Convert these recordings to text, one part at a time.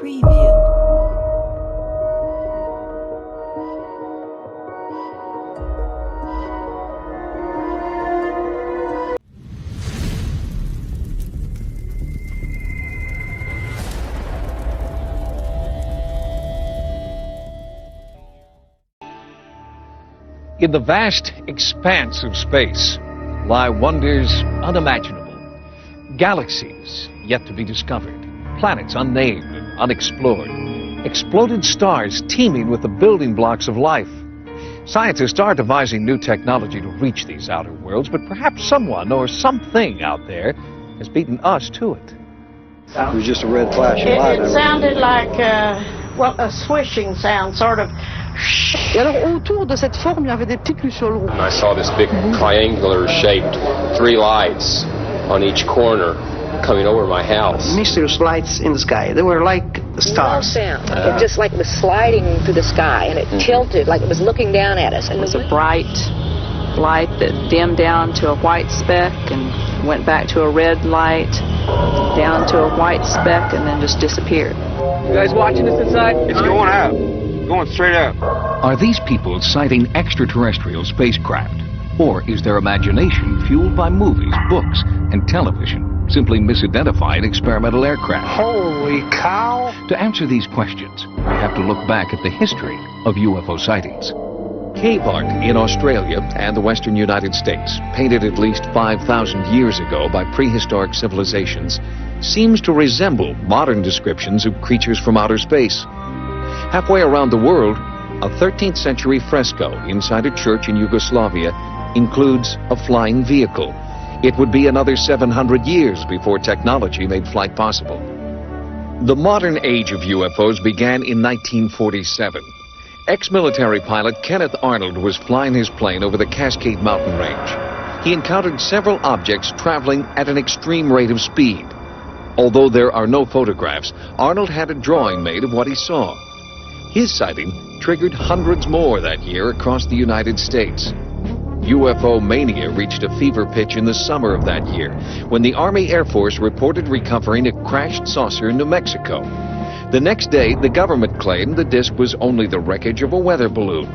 Preview. In the vast expanse of space lie wonders unimaginable. Galaxies yet to be discovered, planets unnamed and unexplored, exploded stars teeming with the building blocks of life. Scientists are devising new technology to reach these outer worlds, but perhaps someone or something out there has beaten us to it. It was just a red flash of light. It sounded like, a swishing sound, sort of. Et alors autour de cette forme, il y avait des petits lucioles ronds. I saw this big triangular shaped 3 lights on each corner coming over my house. Mysterious lights in the sky. They were like stars. No sound. It just like was sliding through the sky, and it tilted like it was looking down at us. And it was a bright light that dimmed down to a white speck and went back to a red light, down to a white speck, and then just disappeared. You guys watching us inside? It's going out. Going straight up. Are these people sighting extraterrestrial spacecraft? Or is their imagination fueled by movies, books, and television simply misidentifying experimental aircraft? Holy cow! To answer these questions, we have to look back at the history of UFO sightings. Cave art in Australia and the western United States, painted at least 5,000 years ago by prehistoric civilizations, seems to resemble modern descriptions of creatures from outer space. Halfway around the world, a 13th century fresco inside a church in Yugoslavia includes a flying vehicle. It would be another 700 years before technology made flight possible. The modern age of UFOs began in 1947. Ex-military pilot Kenneth Arnold was flying his plane over the Cascade Mountain Range. He encountered several objects traveling at an extreme rate of speed. Although there are no photographs, Arnold had a drawing made of what he saw. His sighting triggered hundreds more that year across the United States. UFO mania reached a fever pitch in the summer of that year when the Army Air Force reported recovering a crashed saucer in New Mexico. The next day, the government claimed the disc was only the wreckage of a weather balloon.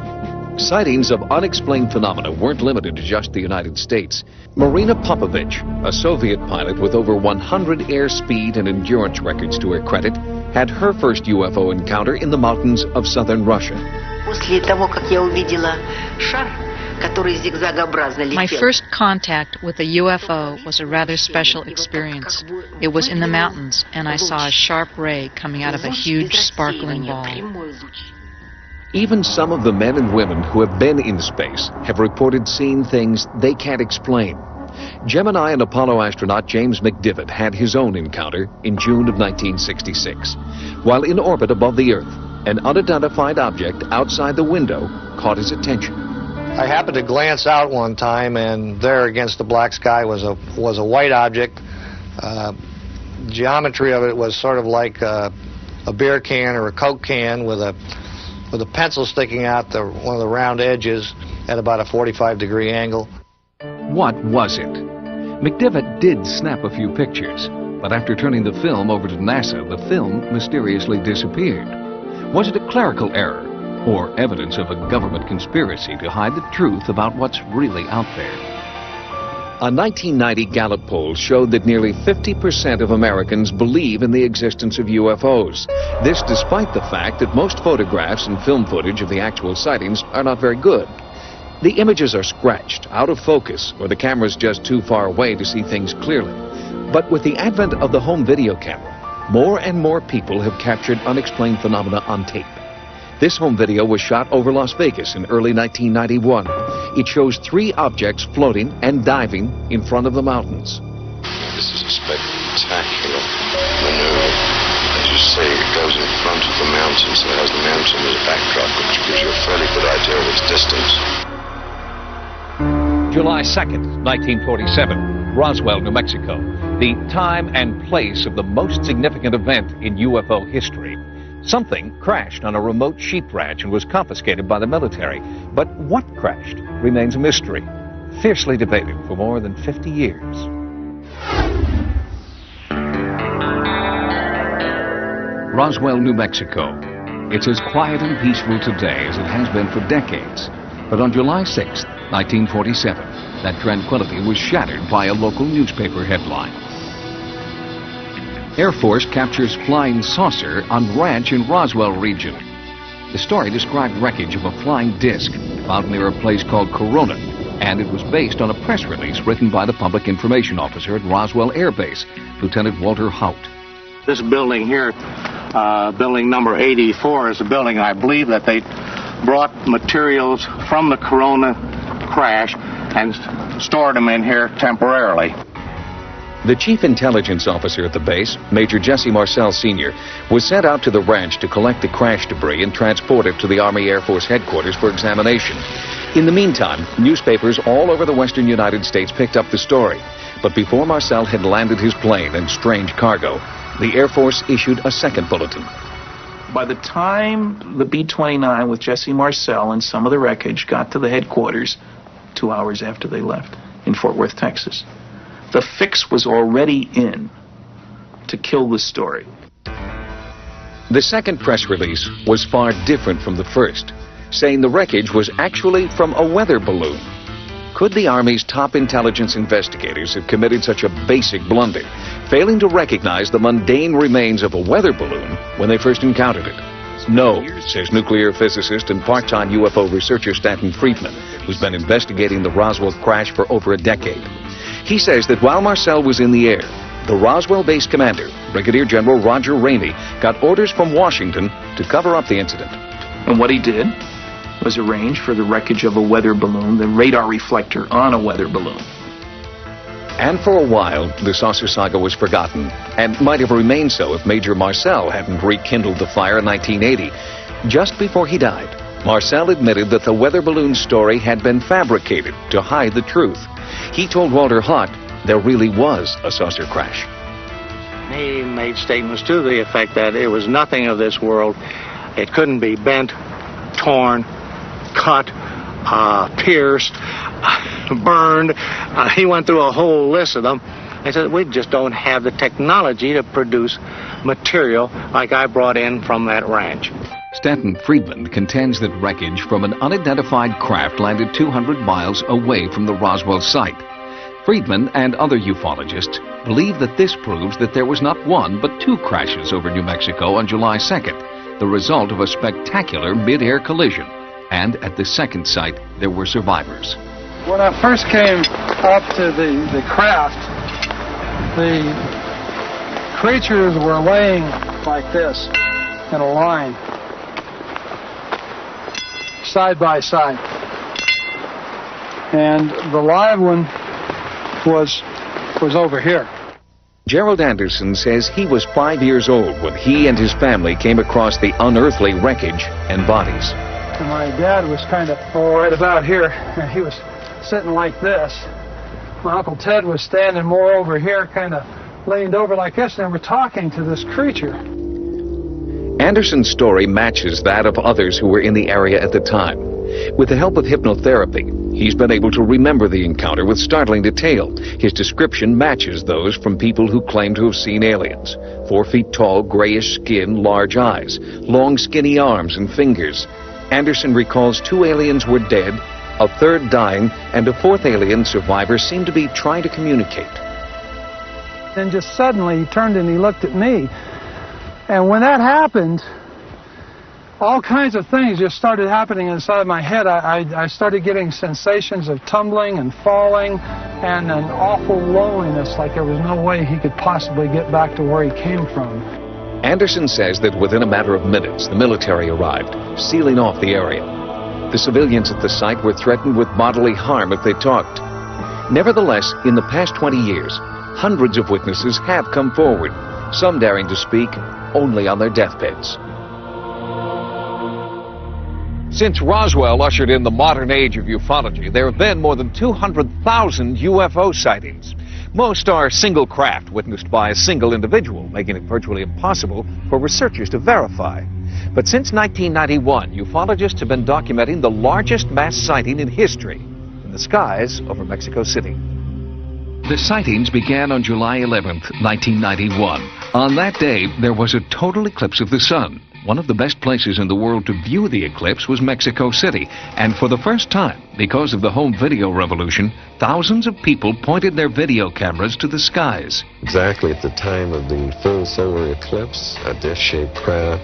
Sightings of unexplained phenomena weren't limited to just the United States. Marina Popovich, a Soviet pilot with over 100 airspeed and endurance records to her credit, had her first UFO encounter in the mountains of southern Russia. My first contact with a UFO was a rather special experience. It was in the mountains, and I saw a sharp ray coming out of a huge sparkling ball. Even some of the men and women who have been in space have reported seeing things they can't explain. Gemini and Apollo astronaut James McDivitt had his own encounter in June of 1966. While in orbit above the Earth, an unidentified object outside the window caught his attention. I happened to glance out one time, and there against the black sky was a white object. Geometry of it was sort of like a beer can or a Coke can with a pencil sticking out one of the round edges at about a 45-degree angle. What was it? McDivitt did snap a few pictures, but after turning the film over to NASA, the film mysteriously disappeared. Was it a clerical error, or evidence of a government conspiracy to hide the truth about what's really out there? A 1990 Gallup poll showed that nearly 50% of Americans believe in the existence of UFOs. This despite the fact that most photographs and film footage of the actual sightings are not very good. The images are scratched, out of focus, or the camera's just too far away to see things clearly. But with the advent of the home video camera, more and more people have captured unexplained phenomena on tape. This home video was shot over Las Vegas in early 1991. It shows 3 objects floating and diving in front of the mountains. This is a spectacular maneuver. As you say, it goes in front of the mountains and it has the mountain as a backdrop, which gives you a fairly good idea of its distance. July 2nd, 1947, Roswell, New Mexico, the time and place of the most significant event in UFO history. Something crashed on a remote sheep ranch and was confiscated by the military. But what crashed remains a mystery, fiercely debated for more than 50 years. Roswell, New Mexico. It's as quiet and peaceful today as it has been for decades. But on July 6, 1947, that tranquility was shattered by a local newspaper headline. Air Force captures flying saucer on ranch in Roswell region. The story described wreckage of a flying disc found near a place called Corona, and it was based on a press release written by the public information officer at Roswell Air Base, Lieutenant Walter Haut. This building here, building number 84, is a building I believe that they brought materials from the Corona crash and stored them in here temporarily. The chief intelligence officer at the base, Major Jesse Marcel Sr., was sent out to the ranch to collect the crash debris and transport it to the Army Air Force headquarters for examination. In the meantime, newspapers all over the western United States picked up the story. But before Marcel had landed his plane and strange cargo, the Air Force issued a second bulletin. By the time the B-29 with Jesse Marcel and some of the wreckage got to the headquarters 2 hours after they left in Fort Worth, Texas, the fix was already in to kill the story. The second press release was far different from the first, saying the wreckage was actually from a weather balloon. Could the Army's top intelligence investigators have committed such a basic blunder, failing to recognize the mundane remains of a weather balloon when they first encountered it? No, says nuclear physicist and part-time UFO researcher Stanton Friedman, who's been investigating the Roswell crash for over a decade. He says that while Marcel was in the air, the Roswell base commander, Brigadier General Roger Ramey, got orders from Washington to cover up the incident. And what he did was arrange for the wreckage of a weather balloon, the radar reflector on a weather balloon. And for a while, the saucer saga was forgotten, and might have remained so if Major Marcel hadn't rekindled the fire in 1980. Just before he died, Marcel admitted that the weather balloon story had been fabricated to hide the truth. He told Walter Haut there really was a saucer crash. He made statements to the effect that it was nothing of this world. It couldn't be bent, torn, cut, pierced, burned. He went through a whole list of them. He said, we just don't have the technology to produce material like I brought in from that ranch. Stanton Friedman contends that wreckage from an unidentified craft landed 200 miles away from the Roswell site. Friedman and other ufologists believe that this proves that there was not one but two crashes over New Mexico on July 2nd, the result of a spectacular mid-air collision. And at the second site, there were survivors. When I first came up to the craft, the creatures were laying like this in a line, side by side. And the live one was over here. Gerald Anderson says he was 5 years old when he and his family came across the unearthly wreckage and bodies. And my dad was kind of right about here, and he was sitting like this. My Uncle Ted was standing more over here, kind of leaned over like this, and they were talking to this creature. Anderson's story matches that of others who were in the area at the time. With the help of hypnotherapy, he's been able to remember the encounter with startling detail. His description matches those from people who claim to have seen aliens. 4 feet tall, grayish skin, large eyes, long skinny arms and fingers. Anderson recalls 2 aliens were dead, a third dying, and a 4th alien survivor seemed to be trying to communicate. Then just suddenly he turned and he looked at me. And when that happened, all kinds of things just started happening inside my head. I started getting sensations of tumbling and falling and an awful loneliness, like there was no way he could possibly get back to where he came from. Anderson says that within a matter of minutes, the military arrived, sealing off the area. The civilians at the site were threatened with bodily harm if they talked. Nevertheless, in the past 20 years, hundreds of witnesses have come forward, some daring to speak only on their deathbeds. Since Roswell ushered in the modern age of ufology, there have been more than 200,000 UFO sightings. Most are single craft witnessed by a single individual, making it virtually impossible for researchers to verify. But since 1991, ufologists have been documenting the largest mass sighting in history in the skies over Mexico City. The sightings began on July 11th, 1991. On that day, there was a total eclipse of the sun. One of the best places in the world to view the eclipse was Mexico City. And for the first time, because of the home video revolution, thousands of people pointed their video cameras to the skies. Exactly at the time of the full solar eclipse, a disc-shaped craft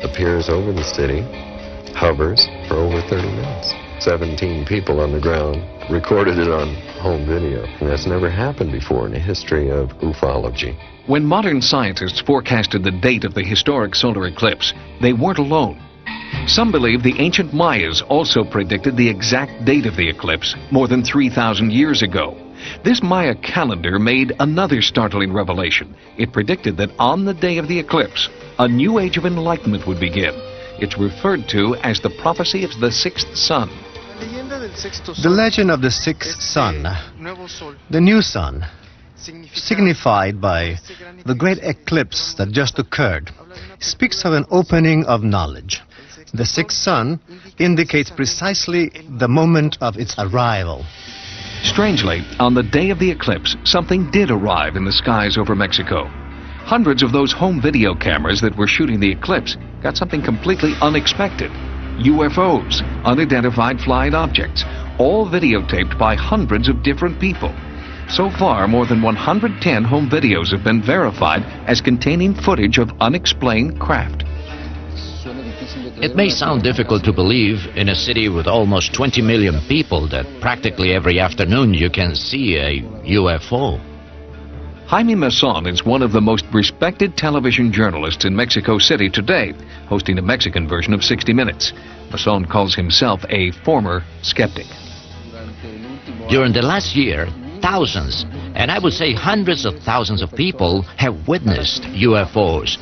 appears over the city, hovers for over 30 minutes. 17 people on the ground recorded it on home video. And that's never happened before in the history of ufology. When modern scientists forecasted the date of the historic solar eclipse, they weren't alone. Some believe the ancient Mayas also predicted the exact date of the eclipse more than 3,000 years ago. This Maya calendar made another startling revelation. It predicted that on the day of the eclipse, a new age of enlightenment would begin. It's referred to as the prophecy of the sixth sun. The legend of the sixth sun, the new sun, signified by the great eclipse that just occurred, speaks of an opening of knowledge. The sixth sun indicates precisely the moment of its arrival. Strangely, on the day of the eclipse, something did arrive in the skies over Mexico. Hundreds of those home video cameras that were shooting the eclipse got something completely unexpected. UFOs, unidentified flying objects, all videotaped by hundreds of different people. So far, more than 110 home videos have been verified as containing footage of unexplained craft. It may sound difficult to believe in a city with almost 20 million people that practically every afternoon you can see a UFO. Jaime Mason is one of the most respected television journalists in Mexico City today, hosting a Mexican version of 60 Minutes. Mason calls himself a former skeptic. During the last year, thousands, and I would say hundreds of thousands of people have witnessed UFOs.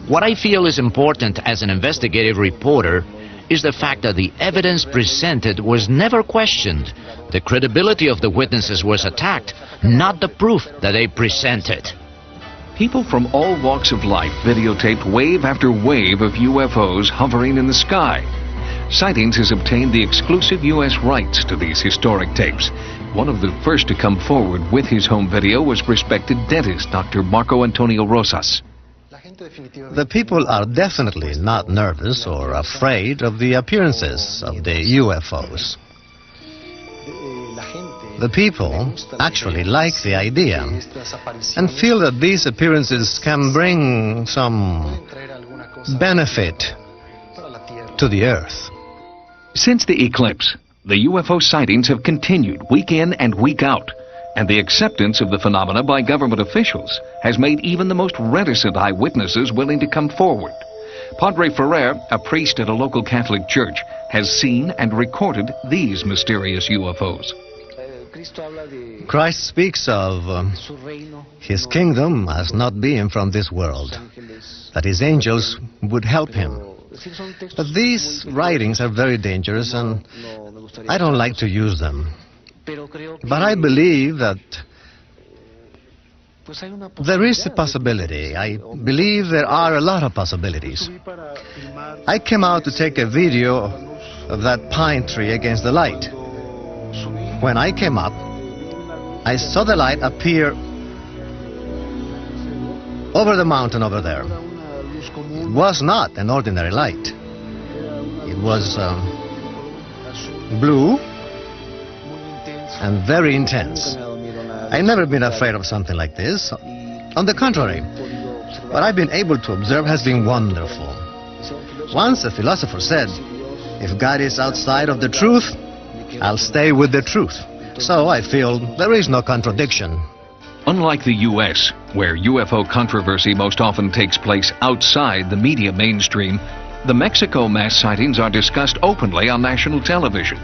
What I feel is important as an investigative reporter is the fact that the evidence presented was never questioned. The credibility of the witnesses was attacked, not the proof that they presented. People from all walks of life videotaped wave after wave of UFOs hovering in the sky. Sightings has obtained the exclusive U.S. rights to these historic tapes. One of the first to come forward with his home video was respected dentist Dr. Marco Antonio Rosas. The people are definitely not nervous or afraid of the appearances of the UFOs. The people actually like the idea and feel that these appearances can bring some benefit to the Earth. Since the eclipse, the UFO sightings have continued week in and week out, and the acceptance of the phenomena by government officials has made even the most reticent eyewitnesses willing to come forward. Padre Ferrer, a priest at a local Catholic church, has seen and recorded these mysterious UFOs. Christ speaks of his kingdom as not being from this world, that his angels would help him. But these writings are very dangerous and I don't like to use them. But I believe that there is a possibility. I believe there are a lot of possibilities. I came out to take a video of that pine tree against the light. When I came up, I saw the light appear over the mountain over there. It was not an ordinary light. It was blue and very intense. I've never been afraid of something like this. On the contrary, what I've been able to observe has been wonderful. Once a philosopher said, if God is outside of the truth, I'll stay with the truth. So I feel there is no contradiction. Unlike the U.S., where UFO controversy most often takes place outside the media mainstream, the Mexico mass sightings are discussed openly on national television.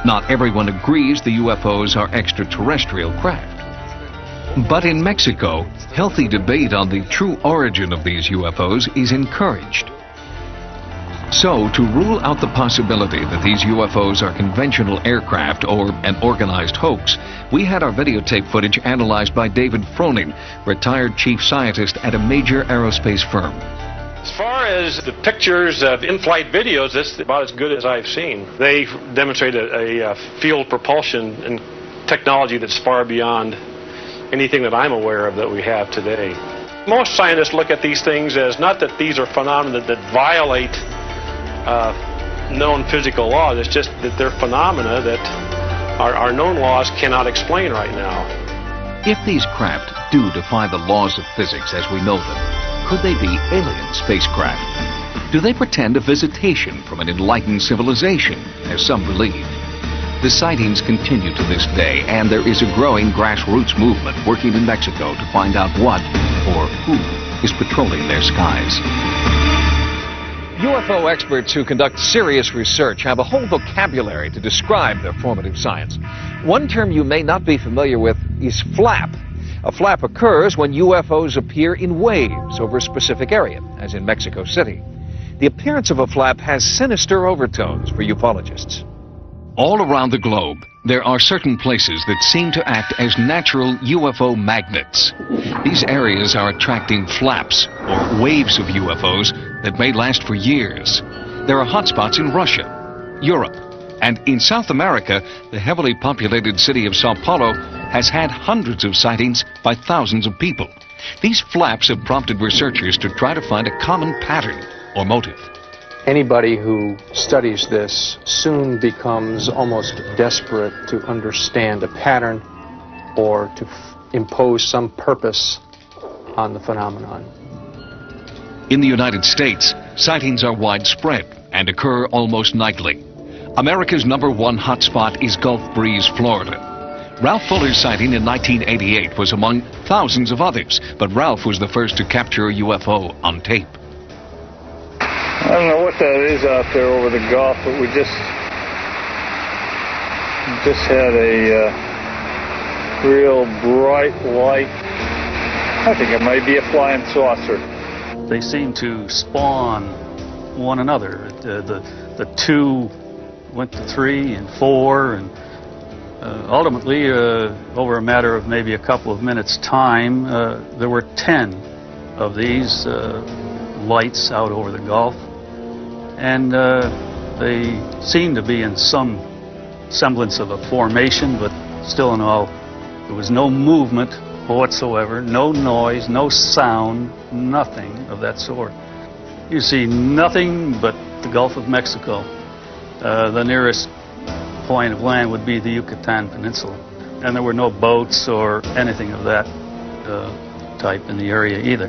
Not everyone agrees the UFOs are extraterrestrial craft. But in Mexico, healthy debate on the true origin of these UFOs is encouraged. So, to rule out the possibility that these UFOs are conventional aircraft or an organized hoax, we had our videotape footage analyzed by David Froning, retired chief scientist at a major aerospace firm. As far as the pictures of in-flight videos, that's about as good as I've seen. They demonstrate a field propulsion and technology that's far beyond anything that I'm aware of that we have today. Most scientists look at these things as not that these are phenomena that violate known physical laws. It's just that they're phenomena that our known laws cannot explain right now. If these craft do defy the laws of physics as we know them, could they be alien spacecraft? Do they pretend a visitation from an enlightened civilization, as some believe? The sightings continue to this day, and there is a growing grassroots movement working in Mexico to find out what or who is patrolling their skies. UFO experts who conduct serious research have a whole vocabulary to describe their formative science. One term you may not be familiar with is flap. A flap occurs when UFOs appear in waves over a specific area, as in Mexico City. The appearance of a flap has sinister overtones for ufologists. All around the globe, there are certain places that seem to act as natural UFO magnets. These areas are attracting flaps, or waves of UFOs, that may last for years. There are hotspots in Russia, Europe, and in South America, the heavily populated city of Sao Paulo has had hundreds of sightings by thousands of people. These flaps have prompted researchers to try to find a common pattern or motive. Anybody who studies this soon becomes almost desperate to understand a pattern or to impose some purpose on the phenomenon. In the United States, sightings are widespread and occur almost nightly. America's #1 hotspot is Gulf Breeze, Florida. Ralph Fuller's sighting in 1988 was among thousands of others, but Ralph was the first to capture a UFO on tape. I don't know what that is out there over the Gulf, but we just had a real bright light. I think it might be a flying saucer. They seem to spawn one another. The two went to 3 and 4, and ultimately, over a matter of maybe a couple of minutes' time, there were 10 of these lights out over the Gulf. And they seemed to be in some semblance of a formation, but still in all, there was no movement whatsoever, no noise, no sound, nothing of that sort. You see nothing but the Gulf of Mexico. The nearest point of land would be the Yucatan Peninsula. And there were no boats or anything of that type in the area either.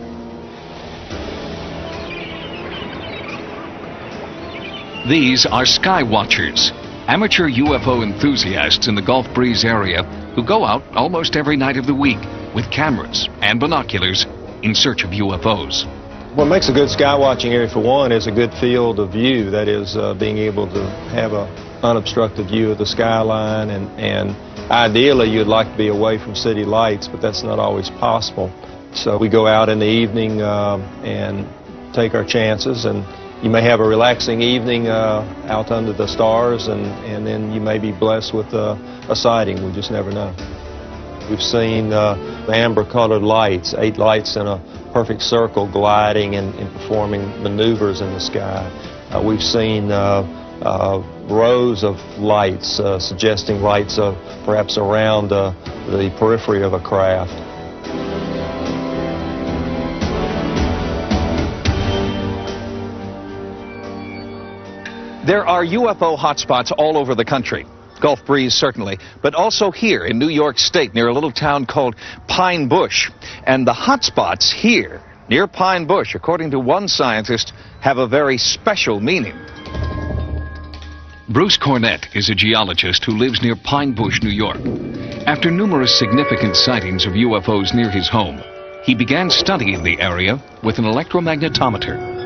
These are sky watchers, amateur UFO enthusiasts in the Gulf Breeze area who go out almost every night of the week with cameras and binoculars in search of UFOs. What makes a good sky watching area, for one, is a good field of view. That is, being able to have an unobstructed view of the skyline, and ideally you'd like to be away from city lights, but that's not always possible. So we go out in the evening and take our chances, and you may have a relaxing evening out under the stars, and then you may be blessed with a sighting. We just never know. We've seen amber-colored lights, 8 lights in a perfect circle gliding and performing maneuvers in the sky. We've seen rows of lights suggesting lights perhaps around the periphery of a craft. There are UFO hotspots all over the country. Gulf Breeze, certainly, but also here in New York State near a little town called Pine Bush. And the hotspots here near Pine Bush, according to one scientist, have a very special meaning. Bruce Cornett is a geologist who lives near Pine Bush, New York. After numerous significant sightings of UFOs near his home, he began studying the area with an electromagnetometer.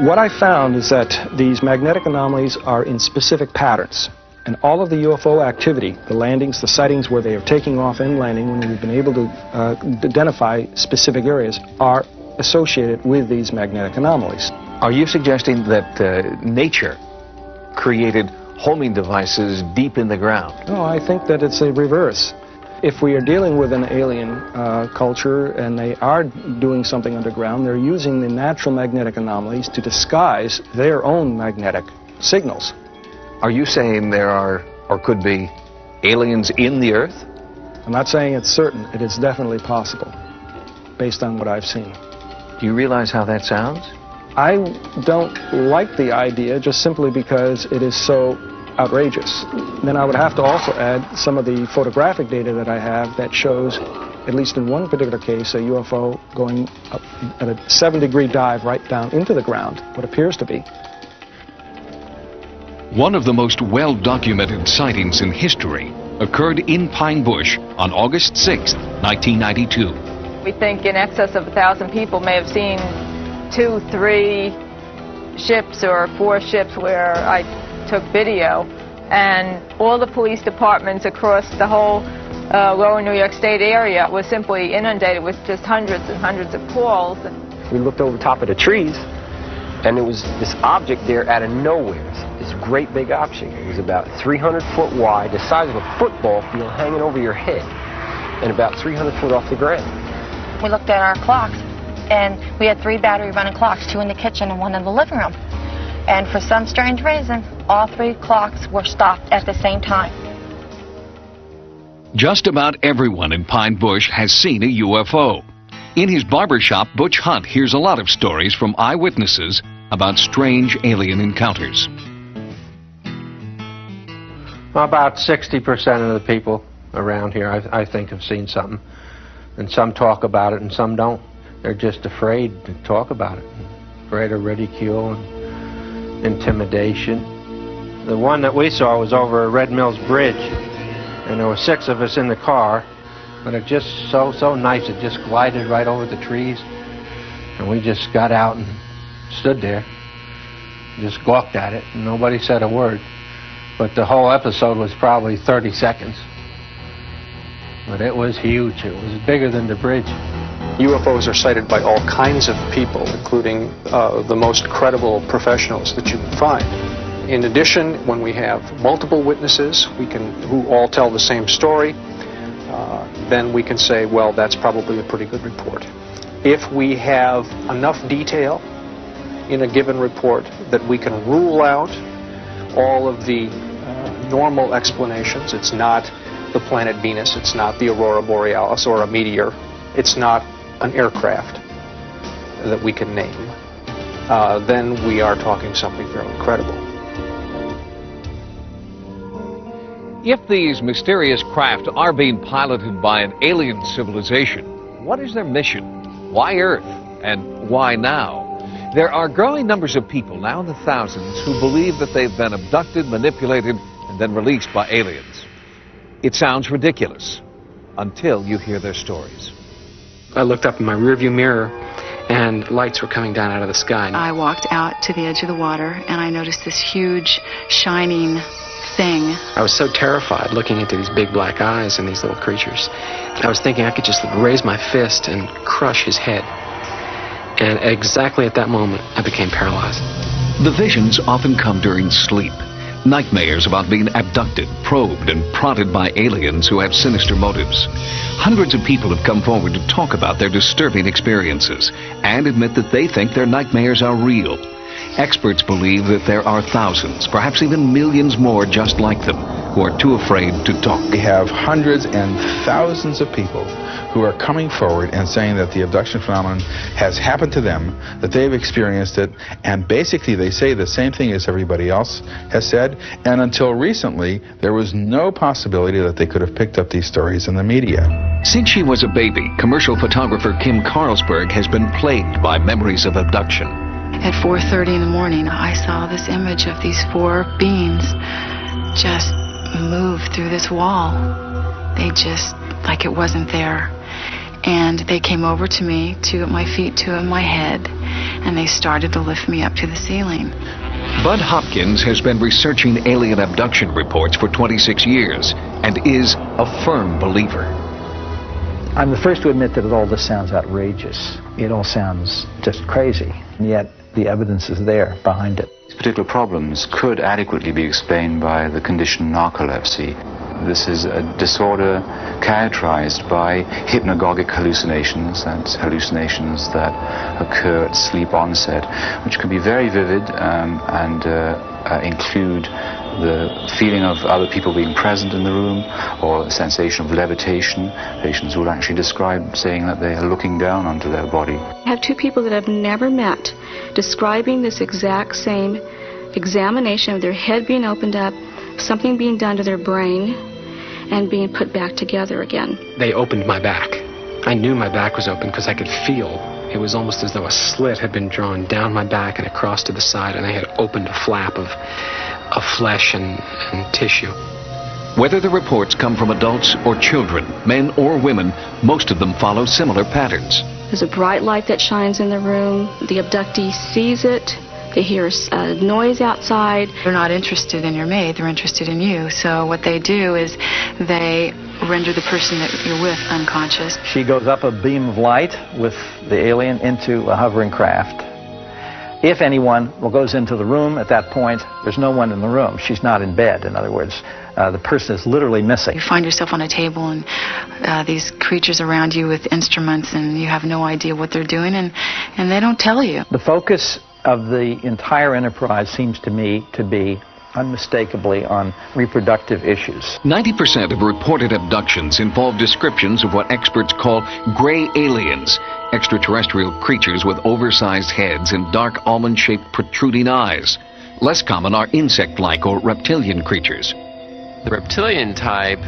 What I found is that these magnetic anomalies are in specific patterns. And all of the UFO activity, the landings, the sightings where they are taking off and landing, when we've been able to identify specific areas, are associated with these magnetic anomalies. Are you suggesting that nature created homing devices deep in the ground? No, I think that it's a reverse. If we are dealing with an alien culture and they are doing something underground, they're using the natural magnetic anomalies to disguise their own magnetic signals. Are you saying there are, or could be, aliens in the Earth? I'm not saying it's certain. It is definitely possible, based on what I've seen. Do you realize how that sounds? I don't like the idea just simply because it is so outrageous. Then I would have to also add some of the photographic data that I have that shows, at least in one particular case, a UFO going up at a 7-degree dive right down into the ground, what appears to be. One of the most well-documented sightings in history occurred in Pine Bush on August 6, 1992. We think in excess of 1,000 people may have seen 2, 3 ships or 4 ships where I took video, and all the police departments across the whole lower New York State area was simply inundated with just hundreds and hundreds of calls. We looked over top of the trees, and there was this object there out of nowhere, this great big object. It was about 300 foot wide, the size of a football field hanging over your head, and about 300 foot off the ground. We looked at our clocks, and we had 3 battery-running clocks, 2 in the kitchen and 1 in the living room. And for some strange reason, all 3 clocks were stopped at the same time. Just about everyone in Pine Bush has seen a UFO. In his barbershop, Butch Hunt hears a lot of stories from eyewitnesses about strange alien encounters. About 60% of the people around here, I think, have seen something. And some talk about it and some don't. They're just afraid to talk about it. Afraid of ridicule and intimidation. The one that we saw was over at Red Mills Bridge, and there were 6 of us in the car, but it just so nice. It just glided right over the trees, and we just got out and stood there, just gawked at it, and nobody said a word. But the whole episode was probably 30 seconds. But it was huge. It was bigger than the bridge. UFOs are cited by all kinds of people, including the most credible professionals that you can find. In addition, when we have multiple witnesses who all tell the same story, then we can say, well, that's probably a pretty good report. If we have enough detail in a given report that we can rule out all of the normal explanations, it's not the planet Venus, it's not the aurora borealis or a meteor, it's not an aircraft that we can name, then we are talking something fairly credible. If these mysterious craft are being piloted by an alien civilization, what is their mission? Why Earth? And why now? There are growing numbers of people, now in the thousands, who believe that they've been abducted, manipulated, and then released by aliens. It sounds ridiculous until you hear their stories. I looked up in my rearview mirror and lights were coming down out of the sky. I walked out to the edge of the water and I noticed this huge shining thing. I was so terrified looking into these big black eyes and these little creatures. I was thinking I could just raise my fist and crush his head. And exactly at that moment, I became paralyzed. The visions often come during sleep. Nightmares about being abducted, probed, and prodded by aliens who have sinister motives. Hundreds of people have come forward to talk about their disturbing experiences and admit that they think their nightmares are real. Experts believe that there are thousands, perhaps even millions more just like them, who are too afraid to talk. We have hundreds and thousands of people who are coming forward and saying that the abduction phenomenon has happened to them, that they've experienced it, and basically they say the same thing as everybody else has said, and until recently, there was no possibility that they could have picked up these stories in the media. Since she was a baby, commercial photographer Kim Carlsberg has been plagued by memories of abduction. At 4:30 in the morning, I saw this image of these 4 beings just move through this wall. They just, like it wasn't there. And they came over to me, 2 at my feet, 2 at my head, and they started to lift me up to the ceiling. Bud Hopkins has been researching alien abduction reports for 26 years and is a firm believer. I'm the first to admit that all this sounds outrageous. It all sounds just crazy, and yet the evidence is there behind it. These particular problems could adequately be explained by the condition narcolepsy. This is a disorder characterized by hypnagogic hallucinations, that's hallucinations that occur at sleep onset, which can be very vivid and include the feeling of other people being present in the room, or a sensation of levitation. Patients will actually describe saying that they are looking down onto their body. I have two people that I've never met describing this exact same examination of their head being opened up, something being done to their brain, and being put back together again. They opened my back. I knew my back was open because I could feel. It was almost as though a slit had been drawn down my back and across to the side, and they had opened a flap of flesh and tissue. Whether the reports come from adults or children, men or women, most of them follow similar patterns. There's a bright light that shines in the room. The abductee sees it. They hear a noise outside. They're not interested in your mate, they're interested in you. So what they do is they render the person that you're with unconscious. She goes up a beam of light with the alien into a hovering craft. If anyone goes into the room at that point, there's no one in the room. She's not in bed, in other words. The person is literally missing. You find yourself on a table and these creatures around you with instruments, and you have no idea what they're doing, and they don't tell you. The focus of the entire enterprise seems to me to be unmistakably on reproductive issues. 90% of reported abductions involve descriptions of what experts call gray aliens, extraterrestrial creatures with oversized heads and dark almond-shaped protruding eyes. Less common are insect-like or reptilian creatures. The reptilian type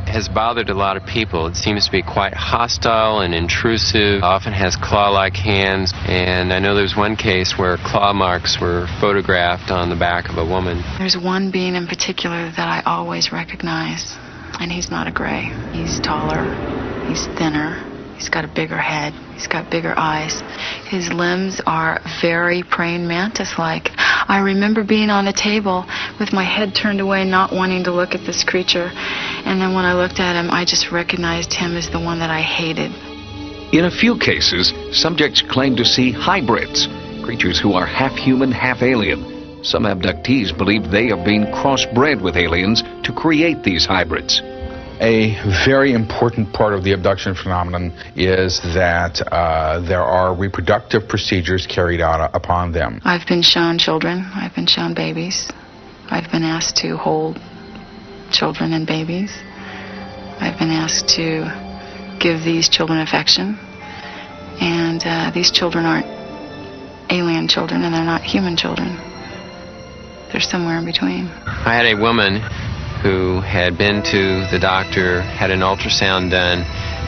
has bothered a lot of people. It seems to be quite hostile and intrusive, often has claw-like hands, and I know there's one case where claw marks were photographed on the back of a woman. There's one being in particular that I always recognize, and he's not a gray. He's taller, he's thinner, he's got a bigger head, he's got bigger eyes. His limbs are very praying mantis-like. I remember being on a table with my head turned away, not wanting to look at this creature. And then when I looked at him, I just recognized him as the one that I hated. In a few cases, subjects claim to see hybrids, creatures who are half human, half alien. Some abductees believe they are being crossbred with aliens to create these hybrids. A very important part of the abduction phenomenon is that there are reproductive procedures carried out upon them. I've been shown children, I've been shown babies. I've been asked to hold children and babies. I've been asked to give these children affection. And these children aren't alien children, and they're not human children. They're somewhere in between. I had a woman who had been to the doctor, had an ultrasound done.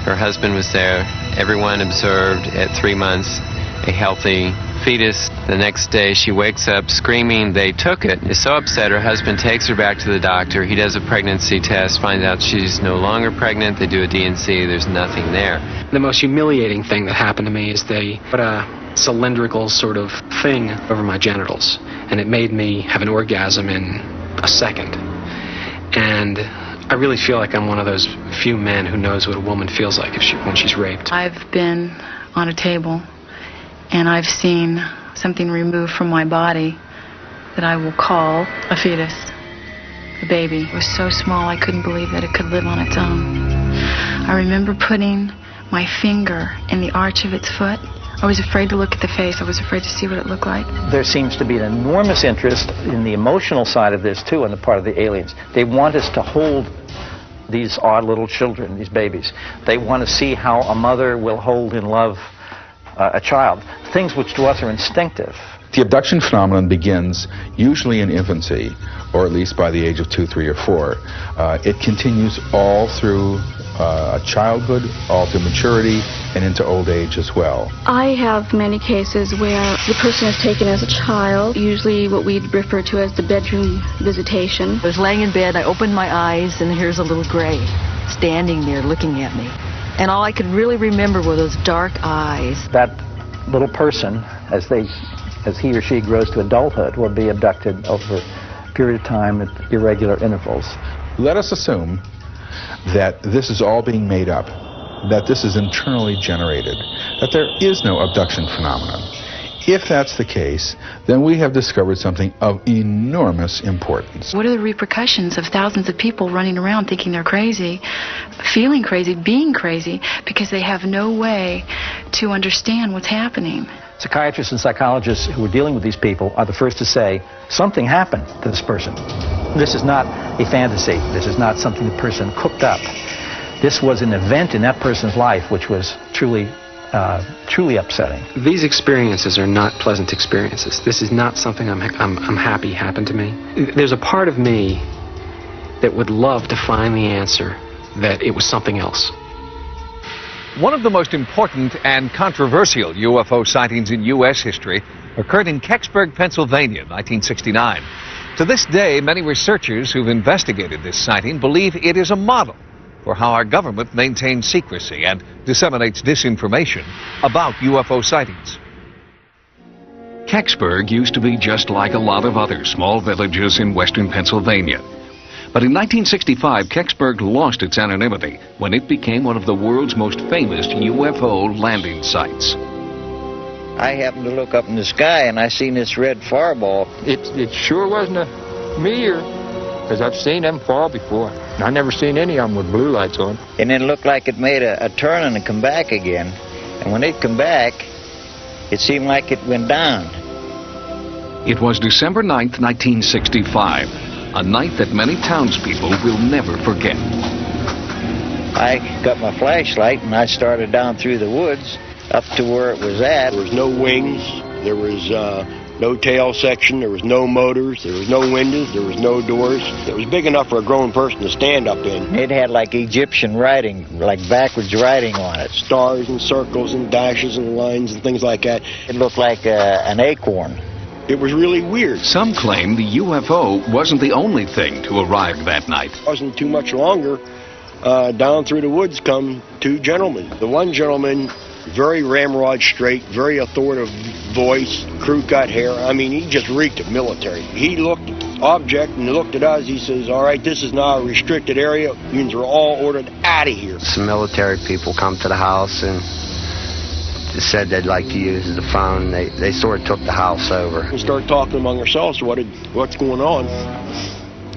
Her husband was there. Everyone observed at 3 months a healthy fetus. The next day she wakes up screaming. They took it. Is so upset, her husband takes her back to the doctor. He does a pregnancy test, finds out she's no longer pregnant. They do a D&C, there's nothing there. The most humiliating thing that happened to me is they put a cylindrical sort of thing over my genitals, and it made me have an orgasm in a second. And I really feel like I'm one of those few men who knows what a woman feels like when she's raped. I've been on a table and I've seen something removed from my body that I will call a fetus, a baby. It was so small I couldn't believe that it could live on its own. I remember putting my finger in the arch of its foot. I was afraid to look at the face. I was afraid to see what it looked like. There seems to be an enormous interest in the emotional side of this, too, on the part of the aliens. They want us to hold these odd little children, these babies. They want to see how a mother will hold in love a child, things which to us are instinctive. The abduction phenomenon begins usually in infancy, or at least by the age of 2, 3, or 4. It continues all through childhood, all through maturity, and into old age as well. I have many cases where the person is taken as a child, usually what we refer to as the bedroom visitation. I was laying in bed, I opened my eyes, and here's a little gray standing there looking at me. And all I could really remember were those dark eyes. That little person, as he or she grows to adulthood, will be abducted over a period of time at irregular intervals. Let us assume that this is all being made up, that this is internally generated, that there is no abduction phenomenon. If that's the case, then we have discovered something of enormous importance. What are the repercussions of thousands of people running around thinking they're crazy, feeling crazy, being crazy, because they have no way to understand what's happening? Psychiatrists and psychologists who are dealing with these people are the first to say, something happened to this person. This is not a fantasy. This is not something the person cooked up. This was an event in that person's life which was truly upsetting. These experiences are not pleasant experiences. This is not something I'm happy happened to me. There's a part of me that would love to find the answer that it was something else. One of the most important and controversial UFO sightings in U.S. history occurred in Kecksburg, Pennsylvania, 1969. To this day, many researchers who've investigated this sighting believe it is a model for how our government maintains secrecy and disseminates disinformation about UFO sightings. Kecksburg used to be just like a lot of other small villages in western Pennsylvania. But in 1965, Kecksburg lost its anonymity when it became one of the world's most famous UFO landing sites. I happened to look up in the sky and I seen this red fireball. It sure wasn't a meteor, because I've seen them fall before. I never seen any of them with blue lights on. And it looked like it made a turn and come back again. And when it come back, it seemed like it went down. It was December 9th, 1965, a night that many townspeople will never forget. I got my flashlight and I started down through the woods up to where it was at. There was no wings, there was no tail section, there was no motors, there was no windows, there was no doors. It was big enough for a grown person to stand up in. It had like Egyptian writing, like backwards writing on it. Stars and circles and dashes and lines and things like that. It looked like an acorn. It was really weird. Some claim the UFO wasn't the only thing to arrive that night. It wasn't too much longer. Down through the woods come two gentlemen. The one gentleman, very ramrod straight, very authoritative voice, crew cut hair. I mean, he just reeked of military. He looked at the object and looked at us. He says, all right, this is now a restricted area. Means we're all ordered out of here. Some military people come to the house and said they'd like to use the phone. They sort of took the house over. We started talking among ourselves, what's going on.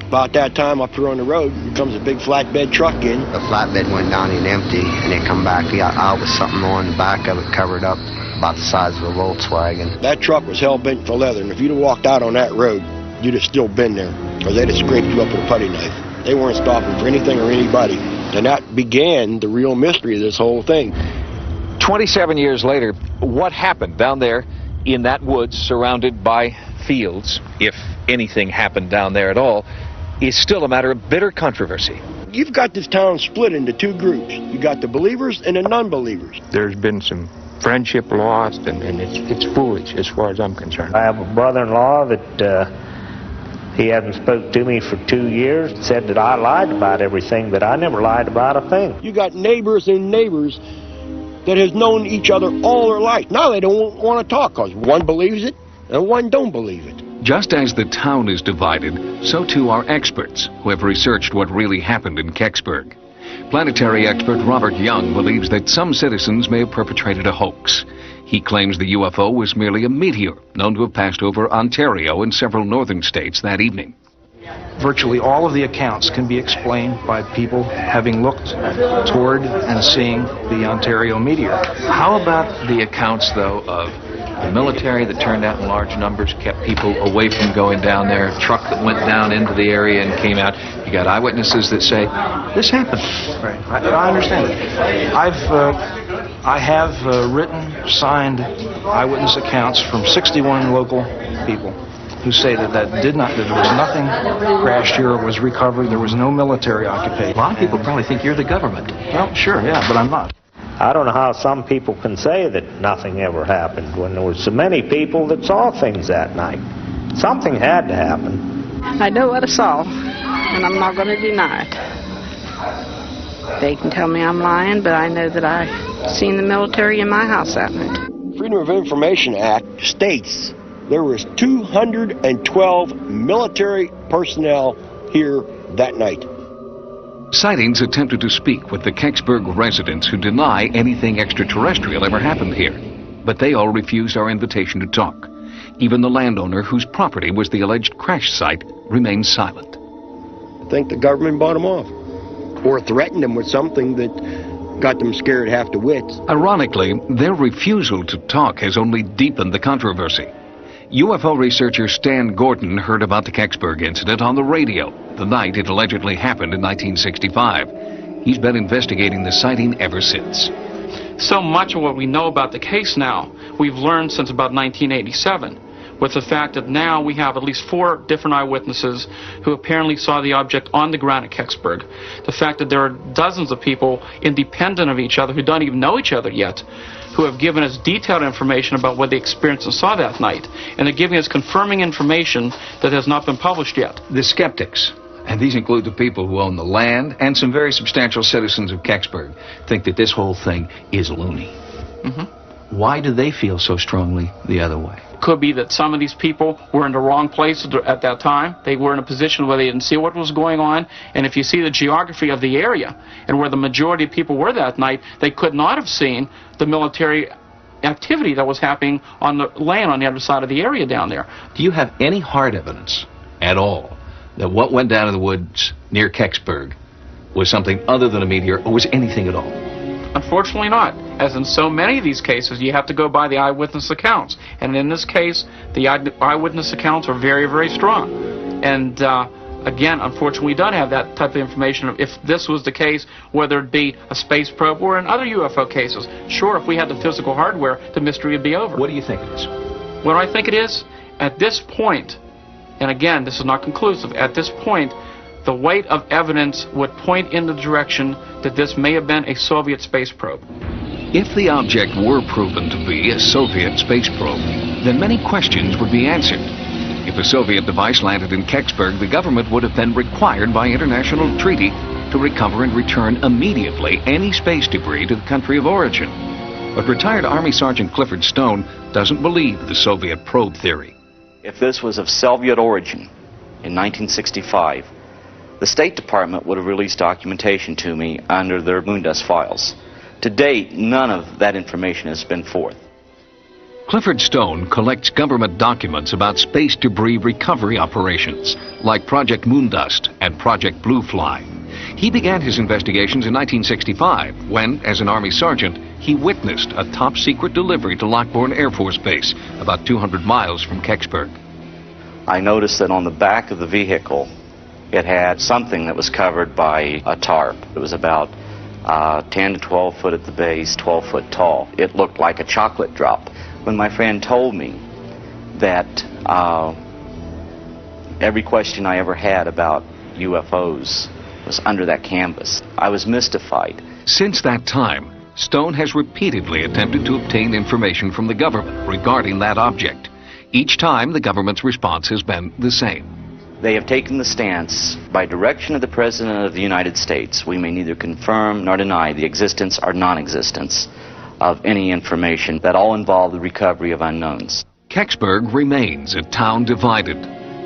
About that time, up here on the road, comes a big flatbed truck in. The flatbed went down and empty, and it come back out with something on the back of it covered up about the size of a Volkswagen. That truck was hell-bent for leather, and if you'd have walked out on that road, you'd have still been there, because they'd have scraped you up with a putty knife. They weren't stopping for anything or anybody. And that began the real mystery of this whole thing. 27 years later, what happened down there in that woods surrounded by fields, if anything happened down there at all, is still a matter of bitter controversy. You've got this town split into two groups. You got the believers and the non-believers. There's been some friendship lost, and it's foolish as far as I'm concerned. I have a brother-in-law that he hasn't spoke to me for 2 years, said that I lied about everything, but I never lied about a thing. You got neighbors and neighbors that has known each other all their life. Now they don't want to talk because one believes it and one don't believe it. Just as the town is divided, so too are experts who have researched what really happened in Kecksburg. Planetary expert Robert Young believes that some citizens may have perpetrated a hoax. He claims the UFO was merely a meteor known to have passed over Ontario and several northern states that evening. Virtually all of the accounts can be explained by people having looked toward and seeing the Ontario meteor. How about the accounts, though, of the military that turned out in large numbers, kept people away from going down there, a truck that went down into the area and came out? You got eyewitnesses that say, this happened. Right. I understand it. I have written, signed eyewitness accounts from 61 local people who say that there was nothing crashed here or was recovered. There was no military occupation. A lot of people probably think you're the government. Well, sure, yeah, but I'm not. I don't know how some people can say that nothing ever happened when there were so many people that saw things that night. Something had to happen. I know what I saw, and I'm not going to deny it. They can tell me I'm lying, but I know that I seen the military in my house that night. Freedom of Information Act states there was 212 military personnel here that night. Sightings attempted to speak with the Kecksburg residents who deny anything extraterrestrial ever happened here, but they all refused our invitation to talk. Even the landowner whose property was the alleged crash site remained silent. I think the government bought them off, or threatened them with something that got them scared half to wits. Ironically, their refusal to talk has only deepened the controversy. UFO researcher Stan Gordon heard about the Kecksburg incident on the radio the night it allegedly happened in 1965. He's been investigating the sighting ever since. So much of what we know about the case now, we've learned since about 1987, with the fact that now we have at least 4 different eyewitnesses who apparently saw the object on the ground at Kecksburg. The fact that there are dozens of people independent of each other who don't even know each other yet, who have given us detailed information about what they experienced and saw that night. And they're giving us confirming information that has not been published yet. The skeptics, and these include the people who own the land and some very substantial citizens of Kecksburg, think that this whole thing is loony. Why do they feel so strongly the other way? Could be that some of these people were in the wrong place at that time. They were in a position where they didn't see what was going on. And if you see the geography of the area and where the majority of people were that night, they could not have seen the military activity that was happening on the land on the other side of the area down there. Do you have any hard evidence at all that what went down in the woods near Kecksburg was something other than a meteor, or was anything at all? Unfortunately not. As in so many of these cases, you have to go by the eyewitness accounts. And in this case, the eyewitness accounts are very, very strong. And again, unfortunately, we don't have that type of information. If this was the case, whether it be a space probe or in other UFO cases, sure, if we had the physical hardware, the mystery would be over. What do you think it is? What do I think it is? At this point, and again, this is not conclusive, at this point, the weight of evidence would point in the direction that this may have been a Soviet space probe. If the object were proven to be a Soviet space probe, then many questions would be answered. If a Soviet device landed in Kecksburg, the government would have been required by international treaty to recover and return immediately any space debris to the country of origin. But retired Army Sergeant Clifford Stone doesn't believe the Soviet probe theory. If this was of Soviet origin in 1965, the State Department would have released documentation to me under their Moondust files. To date, none of that information has been forth. Clifford Stone collects government documents about space debris recovery operations, like Project Moondust and Project Blue Fly. He began his investigations in 1965 when, as an Army sergeant, he witnessed a top-secret delivery to Lockbourne Air Force Base, about 200 miles from Kecksburg. I noticed that on the back of the vehicle, it had something that was covered by a tarp. It was about 10 to 12 foot at the base, 12 foot tall. It looked like a chocolate drop. When my friend told me that every question I ever had about UFOs was under that canvas, I was mystified. Since that time, Stone has repeatedly attempted to obtain information from the government regarding that object. Each time, the government's response has been the same. They have taken the stance, by direction of the President of the United States, we may neither confirm nor deny the existence or non-existence of any information that all involve the recovery of unknowns. Kecksburg remains a town divided.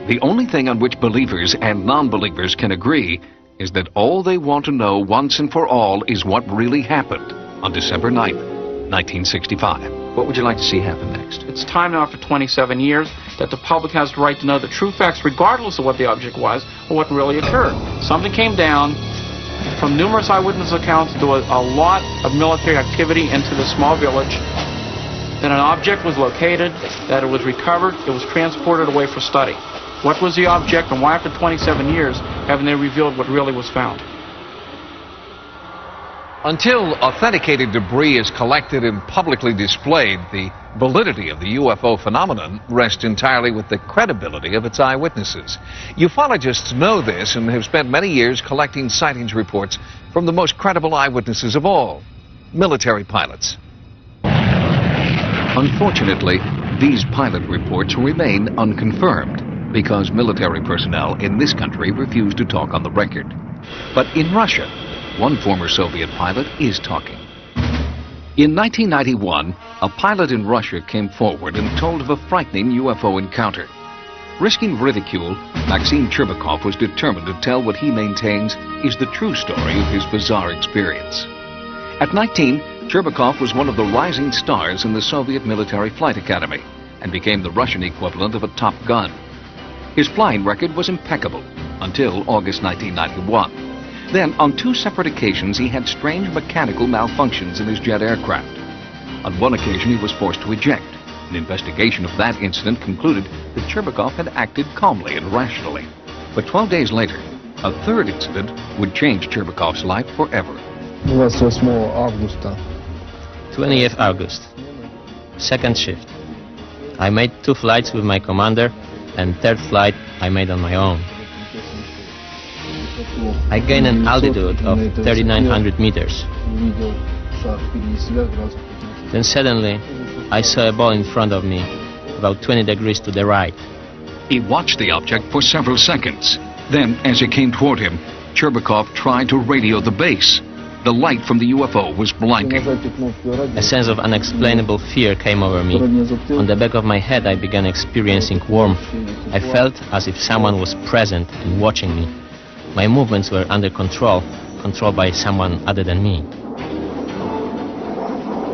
The only thing on which believers and non-believers can agree is that all they want to know once and for all is what really happened on December 9th, 1965. What would you like to see happen next? It's time now, after 27 years, that the public has the right to know the true facts, regardless of what the object was or what really occurred. Something came down. From numerous eyewitness accounts, there was a lot of military activity into the small village. Then an object was located, that it was recovered, it was transported away for study. What was the object, and why after 27 years haven't they revealed what really was found? Until authenticated debris is collected and publicly displayed, the validity of the UFO phenomenon rests entirely with the credibility of its eyewitnesses. Ufologists know this and have spent many years collecting sightings reports from the most credible eyewitnesses of all, military pilots. Unfortunately, these pilot reports remain unconfirmed because military personnel in this country refuse to talk on the record. But in Russia, one former Soviet pilot is talking. In 1991, a pilot in Russia came forward and told of a frightening UFO encounter. Risking ridicule, Maxim Cherbakov was determined to tell what he maintains is the true story of his bizarre experience. At 19, Cherbakov was one of the rising stars in the Soviet Military Flight Academy and became the Russian equivalent of a Top Gun. His flying record was impeccable until August 1991. Then, on 2 separate occasions, he had strange mechanical malfunctions in his jet aircraft. On one occasion, he was forced to eject. An investigation of that incident concluded that Cherbakov had acted calmly and rationally. But 12 days later, a third incident would change Cherbakov's life forever. 20th August, second shift. I made 2 flights with my commander, and third flight I made on my own. I gained an altitude of 3,900 meters. Then suddenly, I saw a ball in front of me, about 20 degrees to the right. He watched the object for several seconds. Then, as it came toward him, Cherbakov tried to radio the base. The light from the UFO was blinding. A sense of unexplainable fear came over me. On the back of my head, I began experiencing warmth. I felt as if someone was present and watching me. My movements were under control, controlled by someone other than me.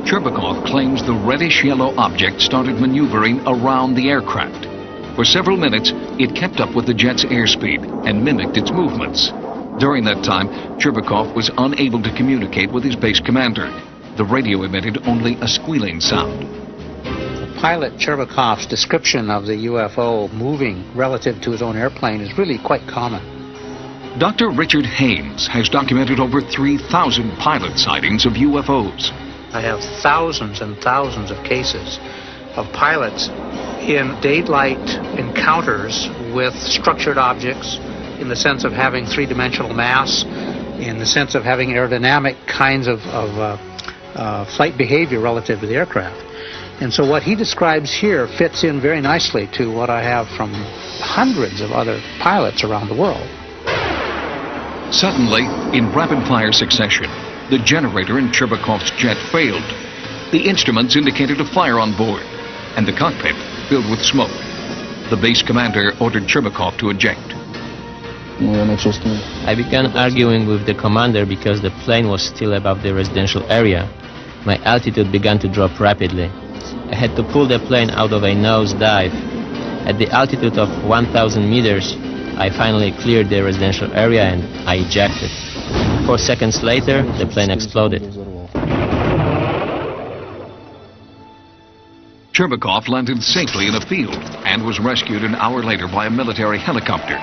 Cherbakov claims the reddish-yellow object started maneuvering around the aircraft. For several minutes, it kept up with the jet's airspeed and mimicked its movements. During that time, Cherbakov was unable to communicate with his base commander. The radio emitted only a squealing sound. Pilot Cherbakov's description of the UFO moving relative to his own airplane is really quite common. Dr. Richard Haynes has documented over 3,000 pilot sightings of UFOs. I have thousands and thousands of cases of pilots in daylight encounters with structured objects, in the sense of having 3-dimensional mass, in the sense of having aerodynamic kinds of flight behavior relative to the aircraft. And so what he describes here fits in very nicely to what I have from hundreds of other pilots around the world. Suddenly, in rapid-fire succession, the generator in Cherbakov's jet failed. The instruments indicated a fire on board, and the cockpit filled with smoke. The base commander ordered Cherbakov to eject. I began arguing with the commander because the plane was still above the residential area. My altitude began to drop rapidly. I had to pull the plane out of a nose dive. At the altitude of 1,000 meters, I finally cleared the residential area and I ejected. 4 seconds later, the plane exploded. Cherbakov landed safely in a field and was rescued an hour later by a military helicopter.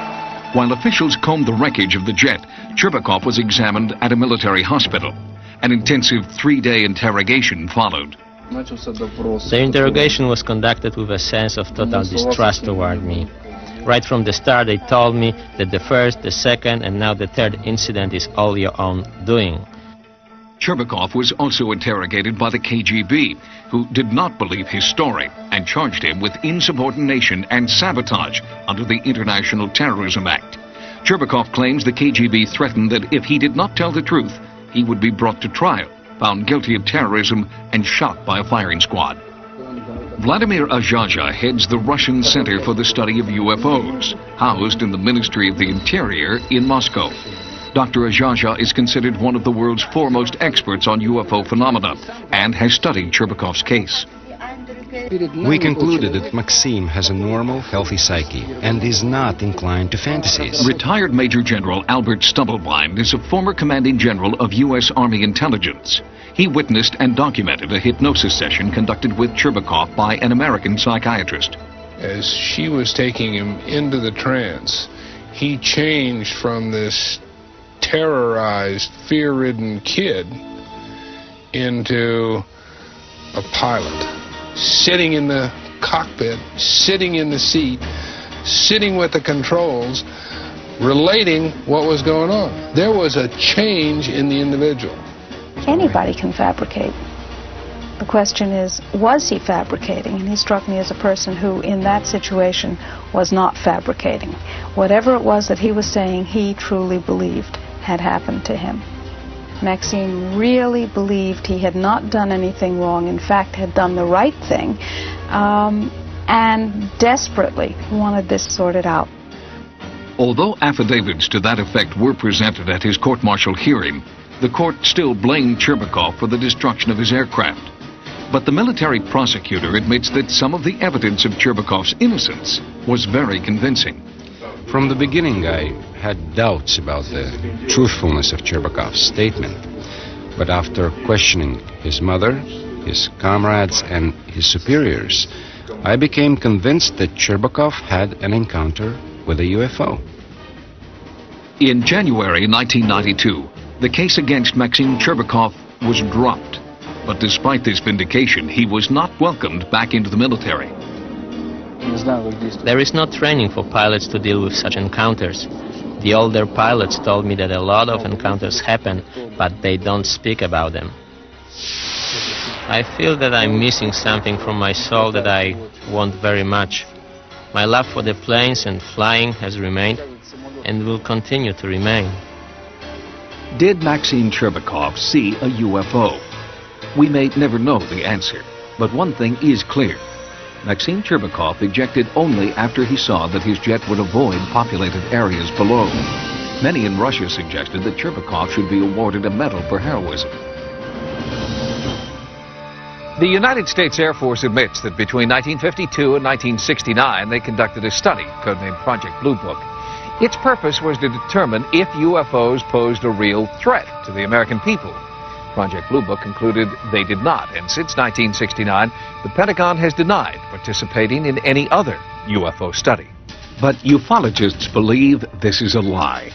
While officials combed the wreckage of the jet, Cherbakov was examined at a military hospital. An intensive 3-day interrogation followed. The interrogation was conducted with a sense of total distrust toward me. Right from the start, they told me that the first, the second, and now the third incident is all your own doing. Cherbakov was also interrogated by the KGB, who did not believe his story and charged him with insubordination and sabotage under the International Terrorism Act. Cherbakov claims the KGB threatened that if he did not tell the truth, he would be brought to trial, found guilty of terrorism, and shot by a firing squad. Vladimir Azhaja heads the Russian Center for the Study of UFOs, housed in the Ministry of the Interior in Moscow. Dr. Azhaja is considered one of the world's foremost experts on UFO phenomena and has studied Cherbakov's case. We concluded that Maxim has a normal, healthy psyche and is not inclined to fantasies. Retired Major General Albert Stubblebine is a former commanding general of U.S. Army intelligence. He witnessed and documented a hypnosis session conducted with Cherbakov by an American psychiatrist. As she was taking him into the trance, he changed from this terrorized, fear-ridden kid into a pilot, sitting in the cockpit, sitting in the seat, sitting with the controls, relating what was going on. There was a change in the individual. Anybody can fabricate. The question is, was he fabricating? And he struck me as a person who, in that situation, was not fabricating. Whatever it was that he was saying, he truly believed had happened to him. Maxime really believed he had not done anything wrong, in fact had done the right thing, and desperately wanted this sorted out. Although affidavits to that effect were presented at his court-martial hearing, the court still blamed Cherbakov for the destruction of his aircraft. But the military prosecutor admits that some of the evidence of Cherbakov's innocence was very convincing. From the beginning, I had doubts about the truthfulness of Cherbakov's statement. But after questioning his mother, his comrades, and his superiors, I became convinced that Cherbakov had an encounter with a UFO. In January 1992, the case against Maxim Cherbakov was dropped. But despite this vindication, he was not welcomed back into the military. There is no training for pilots to deal with such encounters. The older pilots told me that a lot of encounters happen, but they don't speak about them. I feel that I'm missing something from my soul that I want very much. My love for the planes and flying has remained and will continue to remain. Did Maxim Cherbakov see a UFO? We may never know the answer, but one thing is clear. Maxim Cherbakov ejected only after he saw that his jet would avoid populated areas below. Many in Russia suggested that Cherbakov should be awarded a medal for heroism. The United States Air Force admits that between 1952 and 1969 they conducted a study, codenamed Project Blue Book. Its purpose was to determine if UFOs posed a real threat to the American people. Project Blue Book concluded they did not, and since 1969, the Pentagon has denied participating in any other UFO study. But ufologists believe this is a lie.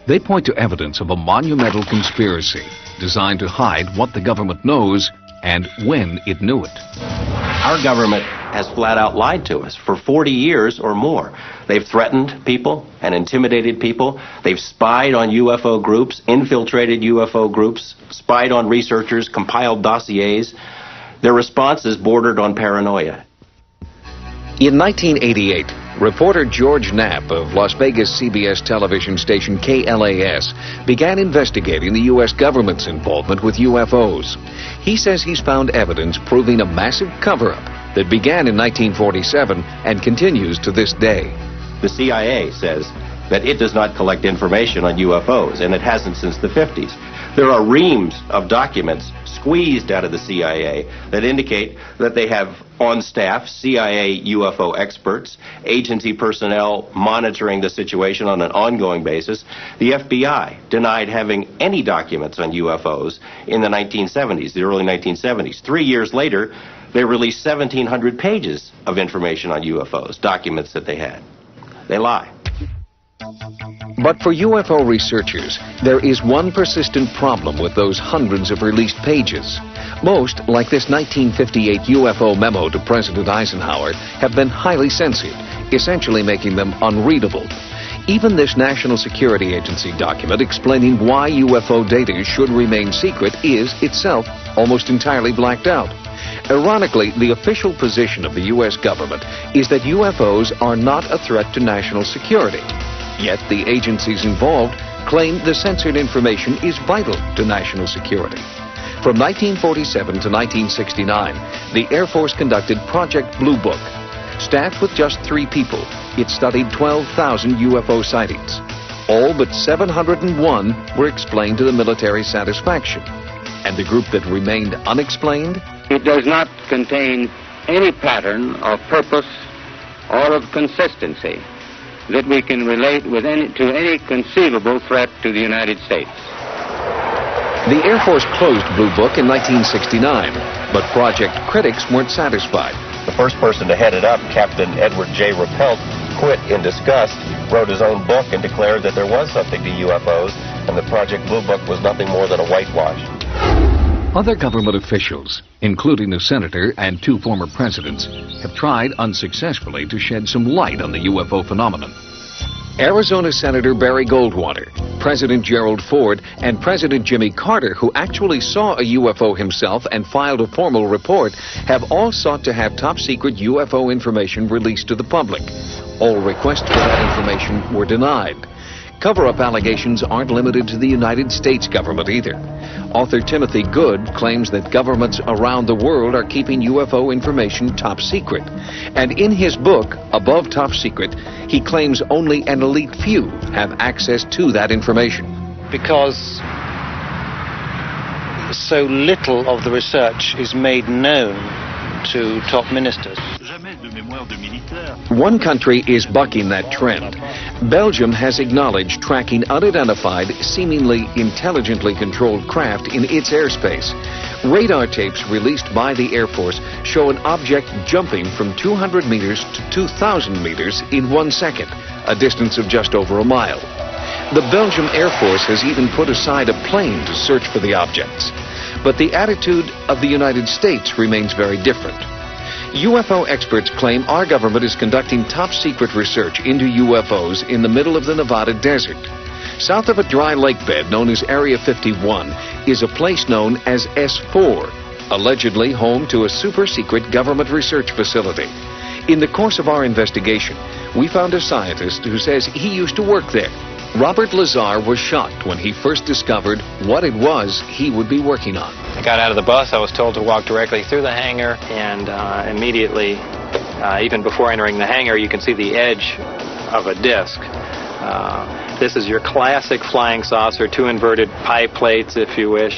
They point to evidence of a monumental conspiracy designed to hide what the government knows and when it knew it. Our government has flat out lied to us for 40 years or more. They've threatened people and intimidated people. They've spied on UFO groups, infiltrated UFO groups, spied on researchers, compiled dossiers. Their response is bordered on paranoia. In 1988, reporter George Knapp of Las Vegas CBS television station KLAS began investigating the U.S. government's involvement with UFOs. He says he's found evidence proving a massive cover-up that began in 1947 and continues to this day. The CIA says that it does not collect information on UFOs, and it hasn't since the 50s. There are reams of documents squeezed out of the CIA that indicate that they have on staff CIA UFO experts, agency personnel monitoring the situation on an ongoing basis. The FBI denied having any documents on UFOs in the 1970s, the early 1970s. 3 years later, they released 1,700 pages of information on UFOs, documents that they had. They lie. But for UFO researchers, there is one persistent problem with those hundreds of released pages. Most, like this 1958 UFO memo to President Eisenhower, have been highly censored, essentially making them unreadable. Even this National Security Agency document explaining why UFO data should remain secret is itself almost entirely blacked out. Ironically, the official position of the U.S. government is that UFOs are not a threat to national security. Yet the agencies involved claim the censored information is vital to national security. From 1947 to 1969, the Air Force conducted Project Blue Book. Staffed with just 3 people, it studied 12,000 UFO sightings. All but 701 were explained to the military's satisfaction. And the group that remained unexplained? It does not contain any pattern of purpose or of consistency that we can relate to any conceivable threat to the United States. The Air Force closed Blue Book in 1969, but project critics weren't satisfied. The first person to head it up, Captain Edward J. Rappelt, quit in disgust, wrote his own book, and declared that there was something to UFOs, and the Project Blue Book was nothing more than a whitewash. Other government officials, including a senator and 2 former presidents, have tried unsuccessfully to shed some light on the UFO phenomenon. Arizona Senator Barry Goldwater, President Gerald Ford, and President Jimmy Carter, who actually saw a UFO himself and filed a formal report, have all sought to have top-secret UFO information released to the public. All requests for that information were denied. Cover-up allegations aren't limited to the United States government either. Author Timothy Good claims that governments around the world are keeping UFO information top secret. And in his book, Above Top Secret, he claims only an elite few have access to that information. Because so little of the research is made known to top ministers. One country is bucking that trend. Belgium has acknowledged tracking unidentified, seemingly intelligently controlled craft in its airspace. Radar tapes released by the Air Force show an object jumping from 200 meters to 2,000 meters in 1 second, a distance of just over a mile. The Belgium Air Force has even put aside a plane to search for the objects. But the attitude of the United States remains very different. UFO experts claim our government is conducting top-secret research into UFOs in the middle of the Nevada desert. South of a dry lake bed known as Area 51 is a place known as S4, allegedly home to a super-secret government research facility. In the course of our investigation, we found a scientist who says he used to work there. Robert Lazar was shocked when he first discovered what it was he would be working on. I got out of the bus. I was told to walk directly through the hangar, and immediately, even before entering the hangar, you can see the edge of a disc. This is your classic flying saucer, 2 inverted pie plates, if you wish,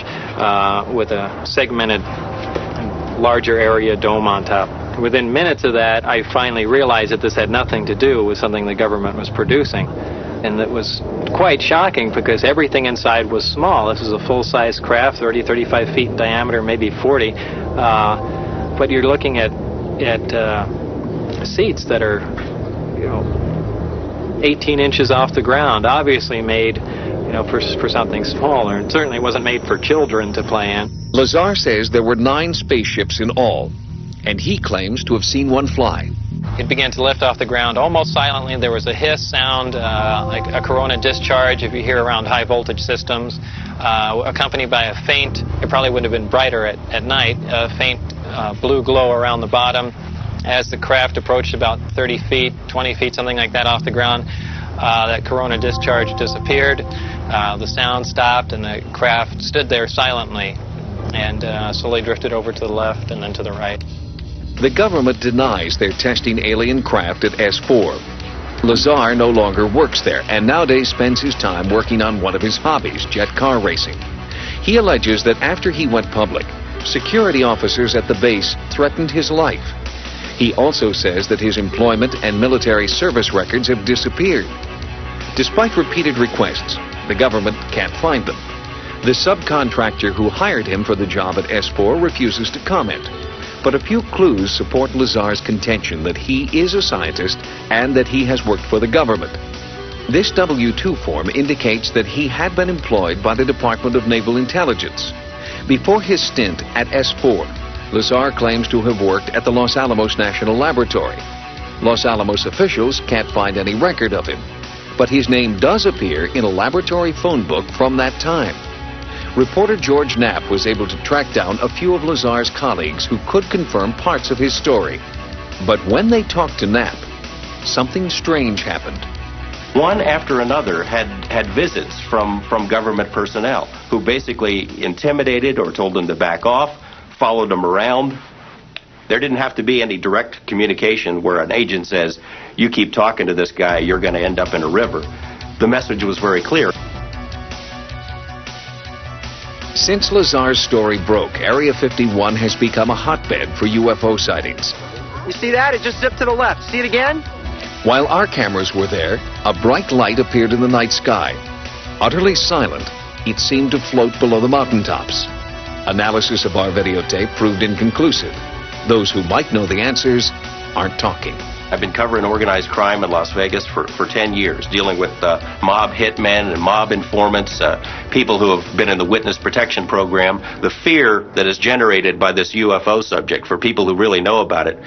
with a segmented larger area dome on top. Within minutes of that, I finally realized that this had nothing to do with something the government was producing. And it was quite shocking because everything inside was small. This is a full-size craft, 30, 35 feet in diameter, maybe 40. But you're looking at seats that are, 18 inches off the ground, obviously made, for something smaller. And certainly wasn't made for children to play in. Lazar says there were 9 spaceships in all, and he claims to have seen one fly. It began to lift off the ground almost silently. There was a hiss sound, like a corona discharge if you hear around high voltage systems, accompanied by a faint, it probably would have been brighter at night, a faint blue glow around the bottom. As the craft approached about 30 feet, 20 feet, something like that off the ground, that corona discharge disappeared. The sound stopped and the craft stood there silently and slowly drifted over to the left and then to the right. The government denies they're testing alien craft at S4. Lazar no longer works there and nowadays spends his time working on one of his hobbies, jet car racing. He alleges that after he went public, security officers at the base threatened his life. He also says that his employment and military service records have disappeared. Despite repeated requests, the government can't find them. The subcontractor who hired him for the job at S4 refuses to comment. But a few clues support Lazar's contention that he is a scientist and that he has worked for the government. This W-2 form indicates that he had been employed by the Department of Naval Intelligence. Before his stint at S4, Lazar claims to have worked at the Los Alamos National Laboratory. Los Alamos officials can't find any record of him, but his name does appear in a laboratory phone book from that time. Reporter George Knapp was able to track down a few of Lazar's colleagues who could confirm parts of his story. But when they talked to Knapp, something strange happened. One after another had visits from government personnel who basically intimidated or told them to back off, followed them around. There didn't have to be any direct communication where an agent says, you keep talking to this guy, you're going to end up in a river. The message was very clear. Since Lazar's story broke, Area 51 has become a hotbed for UFO sightings. You see that? It just zipped to the left. See it again? While our cameras were there, a bright light appeared in the night sky. Utterly silent, it seemed to float below the mountaintops. Analysis of our videotape proved inconclusive. Those who might know the answers aren't talking. I've been covering organized crime in Las Vegas for 10 years, dealing with mob hitmen and mob informants, people who have been in the witness protection program. The fear that is generated by this UFO subject for people who really know about it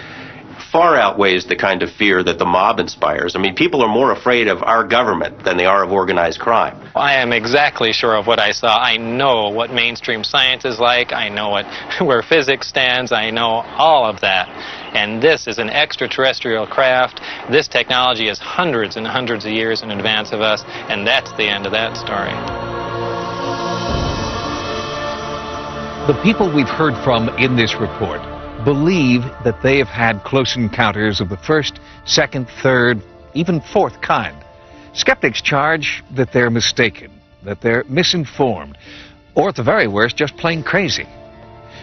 far outweighs the kind of fear that the mob inspires. I mean, people are more afraid of our government than they are of organized crime. I am exactly sure of what I saw. I know what mainstream science is like. I know where physics stands. I know all of that. And this is an extraterrestrial craft. This technology is hundreds and hundreds of years in advance of us, and that's the end of that story. The people we've heard from in this report believe that they have had close encounters of the first, second, third, even fourth kind. Skeptics charge that they're mistaken, that they're misinformed, or at the very worst, just plain crazy.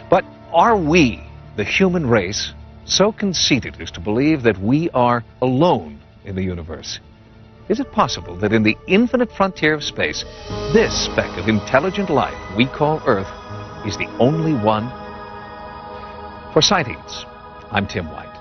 But are we, the human race, so conceited as to believe that we are alone in the universe? Is it possible that in the infinite frontier of space, this speck of intelligent life we call Earth is the only one? For Sightings, I'm Tim White.